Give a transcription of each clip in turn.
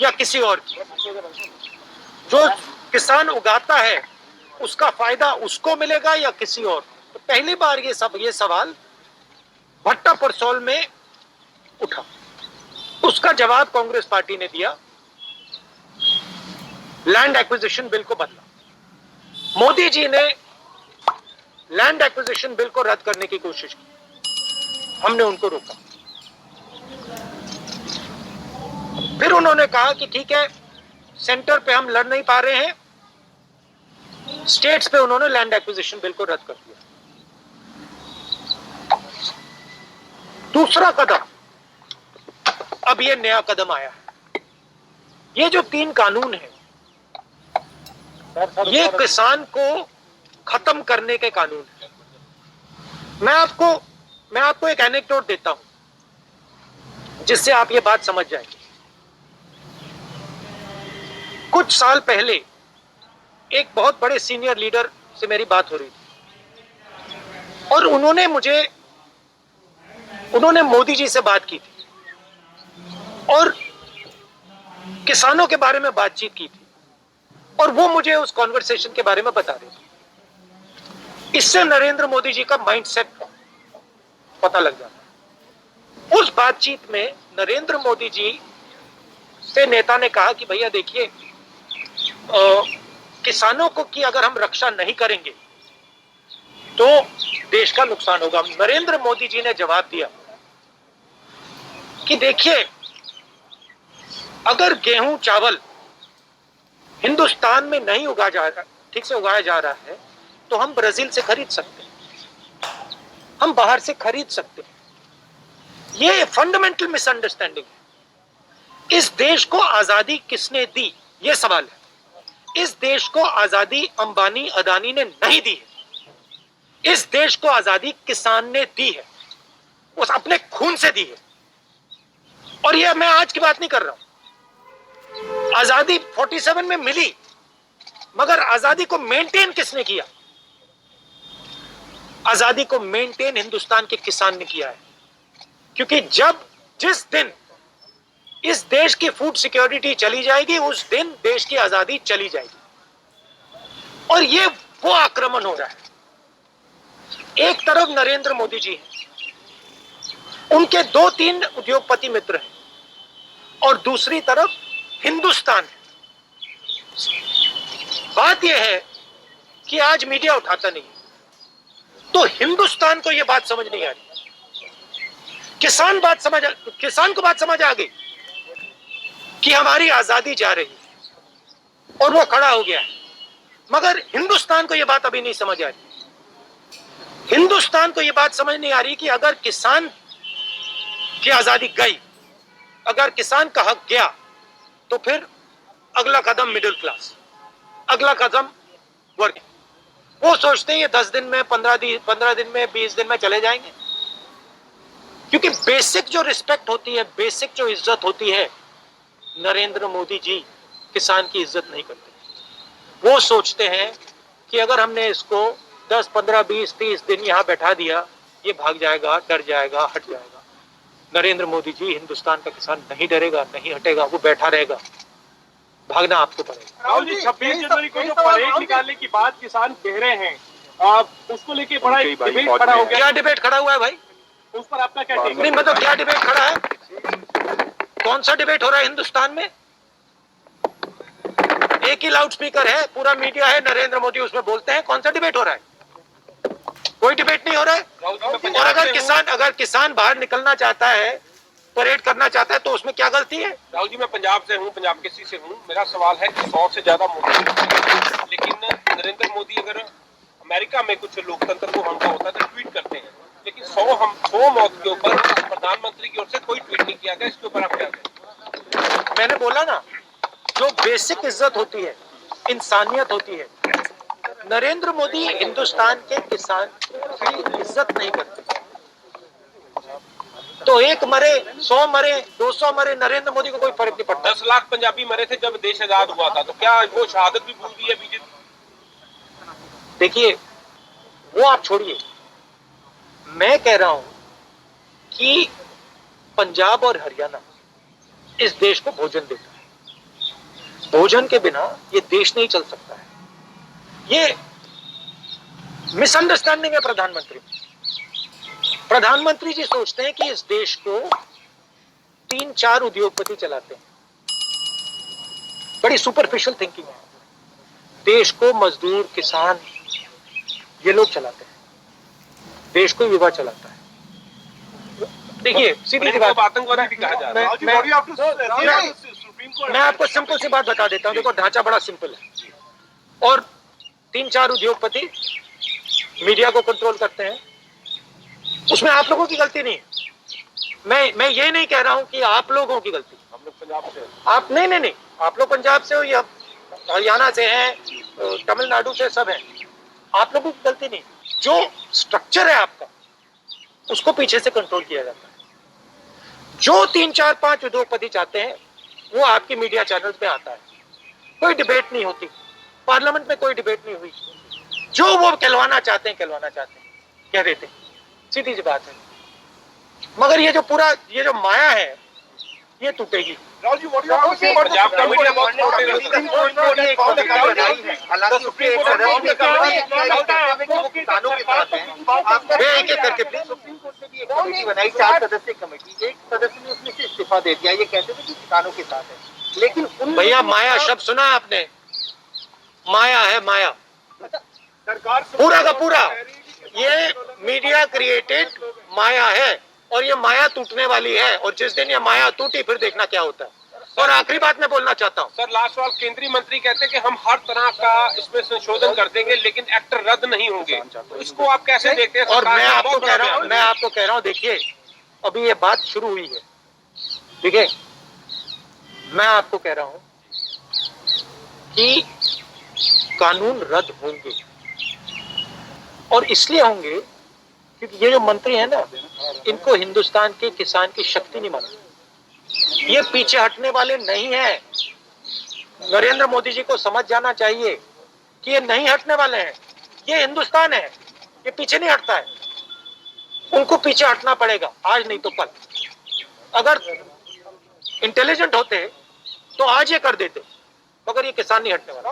या किसी और की? जो किसान उगाता है उसका फायदा उसको मिलेगा या किसी और? तो पहली बार ये सवाल भट्टा परसौल में उठा। उसका जवाब कांग्रेस पार्टी ने दिया, लैंड एक्विजिशन बिल को बदला। मोदी जी ने लैंड एक्विजिशन बिल को रद्द करने की कोशिश की, हमने उनको रोका। फिर उन्होंने कहा कि ठीक है, सेंटर पे हम लड़ नहीं पा रहे हैं, स्टेट्स पे उन्होंने लैंड एक्विजिशन बिल को रद्द कर दिया। दूसरा कदम, अब ये नया कदम आया है। ये जो 3 कानून है, ये किसान को खत्म करने के कानून है। मैं आपको एक एनेक्डोट देता हूं जिससे आप ये बात समझ जाएंगे। कुछ साल पहले एक बहुत बड़े सीनियर लीडर से मेरी बात हो रही थी और उन्होंने मोदी जी से बात की थी और किसानों के बारे में बातचीत की थी और वो मुझे उस कॉन्वर्सेशन के बारे में बता रहे थे। इससे नरेंद्र मोदी जी का माइंडसेट पता लग जाता है। उस बातचीत में नरेंद्र मोदी जी से नेता ने कहा कि भैया देखिए, किसानों को की अगर हम रक्षा नहीं करेंगे तो देश का नुकसान होगा। नरेंद्र मोदी जी ने जवाब दिया कि देखिए, अगर गेहूं चावल हिंदुस्तान में नहीं ठीक से उगाया जा रहा है तो हम ब्राजील से खरीद सकते हैं, हम बाहर से खरीद सकते हैं। ये फंडामेंटल मिसअंडरस्टैंडिंग है। इस देश को आजादी किसने दी, ये सवाल है। इस देश को आजादी अंबानी अदानी ने नहीं दी है। इस देश को आजादी किसान ने दी है, उस अपने खून से दी है। और ये मैं आज की बात नहीं कर रहा हूं। आजादी 47 में मिली, मगर आजादी को मेंटेन किसने किया? आजादी को मेंटेन हिंदुस्तान के किसान ने किया है। क्योंकि जिस दिन इस देश की फूड सिक्योरिटी चली जाएगी, उस दिन देश की आजादी चली जाएगी। और ये वो आक्रमण हो रहा है। एक तरफ नरेंद्र मोदी जी हैं, उनके 2-3 उद्योगपति मित्र हैं, और दूसरी तरफ हिंदुस्तान है। बात यह है कि आज मीडिया उठाता नहीं, तो हिंदुस्तान को यह बात समझ नहीं आ रही। किसान को बात समझ आ गई कि हमारी आजादी जा रही है और वो खड़ा हो गया है, मगर हिंदुस्तान को यह बात अभी नहीं समझ आ रही। हिंदुस्तान को यह बात समझ नहीं आ रही कि अगर किसान की आजादी गई, अगर किसान का हक गया, तो फिर अगला कदम मिडिल क्लास, अगला कदम वर्ग। वो सोचते हैं ये 10 दिन में, 15 दिन में, 20 दिन में चले जाएंगे। क्योंकि बेसिक जो रिस्पेक्ट होती है, बेसिक जो इज्जत होती है, नरेंद्र मोदी जी किसान की इज्जत नहीं करते। वो सोचते हैं कि अगर हमने इसको 10, 15, 20, 30 दिन यहां बैठा दिया, ये भाग जाएगा, डर जाएगा, हट जाएगा। नरेंद्र मोदी जी, हिंदुस्तान का किसान नहीं डरेगा, नहीं हटेगा, वो बैठा रहेगा। भागना आपको पड़ेगा। राहुल जी, 26 जनवरी को जो परेड निकालने की बात किसान कह रहे हैं, उसको लेके बड़ा डिबेट खड़ा हो गया। क्या डिबेट खड़ा हुआ है भाई? उस पर आपका क्या कहना है? नहीं, मतलब क्या डिबेट खड़ा है? कौन सा डिबेट हो रहा है हिंदुस्तान में? एक ही लाउड स्पीकर है, पूरा मीडिया है, नरेंद्र मोदी उसमें बोलते हैं। कौन सा डिबेट हो रहा है? कोई डिबेट नहीं हो रहा है। और अगर किसान बाहर निकलना चाहता है, परेड करना चाहता है, तो उसमें क्या गलती है? राहुल जी, मैं पंजाब से हूँ, पंजाब केसरी से हूँ। मेरा सवाल है कि 100 से ज्यादा मोदी, लेकिन नरेंद्र मोदी अगर अमेरिका में कुछ लोकतंत्र को हमला होता है तो ट्वीट करते हैं, लेकिन 100 मौत के ऊपर प्रधानमंत्री की ओर से कोई ट्वीट नहीं किया गया। इसके ऊपर आप क्या कहें? मैंने बोला ना, जो बेसिक इज्जत होती है, इंसानियत होती है, नरेंद्र मोदी हिंदुस्तान के किसान की इज्जत नहीं करते। तो 1 मरे, 100 मरे, 200 मरे, नरेंद्र मोदी को कोई फर्क नहीं पड़ता। 10 लाख पंजाबी मरे थे जब देश आजाद हुआ था, तो क्या वो शहादत भी भूल दी है बीजेपी? देखिए, वो आप छोड़िए। मैं कह रहा हूं कि पंजाब और हरियाणा इस देश को भोजन देता है। भोजन के बिना ये देश नहीं चल सकता है। ये मिसअंडरस्टैंडिंग है प्रधानमंत्री। प्रधानमंत्री जी सोचते हैं कि इस देश को 3-4 उद्योगपति चलाते हैं। बड़ी सुपरफिशियल थिंकिंग है। देश को मजदूर, किसान, ये लोग चलाते हैं। देश को युवा चलाता है। देखिए सीधी सी बात, आतंकवादी भी कहा जा रहा है। मैं आपको सिंपल सी बात बता देता हूं। देखो ढांचा बड़ा सिंपल है और 3-4 उद्योगपति मीडिया को कंट्रोल करते हैं। उसमें आप लोगों की गलती नहीं है। मैं ये नहीं कह रहा हूं कि आप लोगों की गलती। हम लोग पंजाब से आप नहीं, आप लोग पंजाब से हो या हरियाणा से हैं, तमिलनाडु से, सब हैं। आप लोगों की गलती नहीं। जो स्ट्रक्चर है आपका, उसको पीछे से कंट्रोल किया जाता है। जो 3-4-5 उद्योगपति चाहते हैं वो आपकी मीडिया चैनल्स पे आता है। कोई डिबेट नहीं होती, पार्लियामेंट में कोई डिबेट नहीं हुई। जो वो कहलवाना चाहते हैं कह देते हैं। सीधी सी बात है। मगर ये जो माया है ये टूटेगी। पंजाब का मीडिया बहुत एक एक करके प्लीज। सुप्रीम कोर्ट से भी एक कमेटी बनाई, 4 सदस्यीय कमेटी। एक सदस्य ने उसमें से इस्तीफा दे दिया। ये कहते थे कि किसानों के साथ है, लेकिन भैया माया शब्द सुना आपने? माया है, माया सरकार पूरा का पूरा। ये मीडिया क्रिएटेड माया है और ये माया टूटने वाली है। और जिस दिन ये माया टूटी फिर देखना क्या होता है। और आखिरी बात मैं बोलना चाहता हूँ सर, लास्ट सवाल। केंद्रीय मंत्री कहते हैं कि हम हर तरह का इसमें संशोधन कर देंगे लेकिन एक्टर रद्द नहीं होंगे। तो इसको आप कैसे देखते हैं? और मैं आपको बहुत कह रहा बड़ा हूँ, मैं आपको कह रहा हूँ, देखिए अभी ये बात शुरू हुई है, ठीक है? मैं आपको कह रहा हूँ कि कानून रद्द होंगे और इसलिए होंगे क्योंकि ये जो मंत्री है ना, इनको हिंदुस्तान के किसान की शक्ति नहीं मालूम। ये पीछे हटने वाले नहीं है। नरेंद्र मोदी जी को समझ जाना चाहिए कि ये नहीं हटने वाले हैं। ये हिंदुस्तान है, ये पीछे नहीं हटता है। उनको पीछे हटना पड़ेगा, आज नहीं तो कल। अगर इंटेलिजेंट होते तो आज ये कर देते, मगर ये किसान नहीं हटने वाला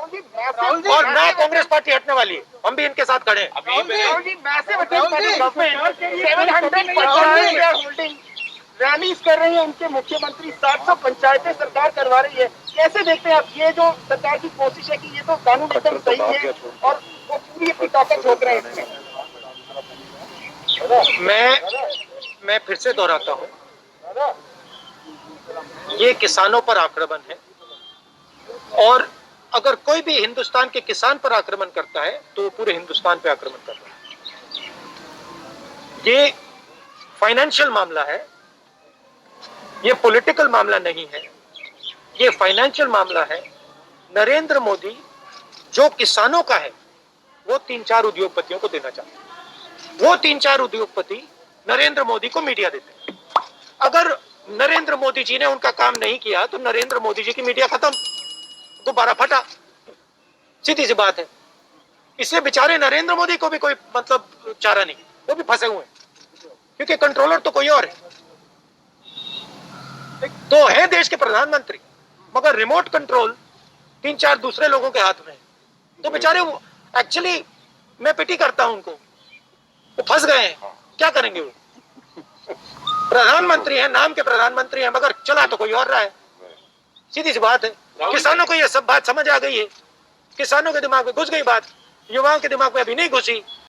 और ना कांग्रेस पार्टी हटने वाली है। हम भी इनके साथ खड़े हैं। रैलीज कर रही है उनके मुख्यमंत्री, 700 पंचायतें सरकार करवा रही है। कैसे देखते हैं आप ये जो सरकार की कोशिश है कि ये तो कानून एकदम सही है और वो पूरी अपनी ताकत झोंक रहे हैं इसमें? मैं फिर से दोहराता हूं, ये किसानों पर आक्रमण है और अगर कोई भी हिंदुस्तान के किसान पर आक्रमण करता है तो वो पूरे हिंदुस्तान पे आक्रमण कर रहा है। ये फाइनेंशियल मामला है, ये पॉलिटिकल मामला नहीं है, ये फाइनेंशियल मामला है। नरेंद्र मोदी जो किसानों का है वो 3-4 उद्योगपतियों को देना चाहते हैं। वो 3-4 उद्योगपति नरेंद्र मोदी को मीडिया देते हैं। अगर नरेंद्र मोदी जी ने उनका काम नहीं किया तो नरेंद्र मोदी जी की मीडिया खत्म, दोबारा फटा। सीधी सी बात है। इसलिए बेचारे नरेंद्र मोदी को भी कोई मतलब चारा नहीं, वो भी फंसे हुए हैं क्योंकि कंट्रोलर तो कोई और है। तो है देश के प्रधानमंत्री, मगर रिमोट कंट्रोल 3-4 दूसरे लोगों के हाथ में है। तो बेचारे एक्चुअली मैं पिटी करता हूं उनको, वो फंस गए हैं। क्या करेंगे वो? प्रधानमंत्री है, नाम के प्रधानमंत्री है, मगर चला तो कोई और रहा है। सीधी सी बात है। किसानों को ये सब बात समझ आ गई है, किसानों के दिमाग में घुस गई बात, युवाओं के दिमाग में अभी नहीं घुसी।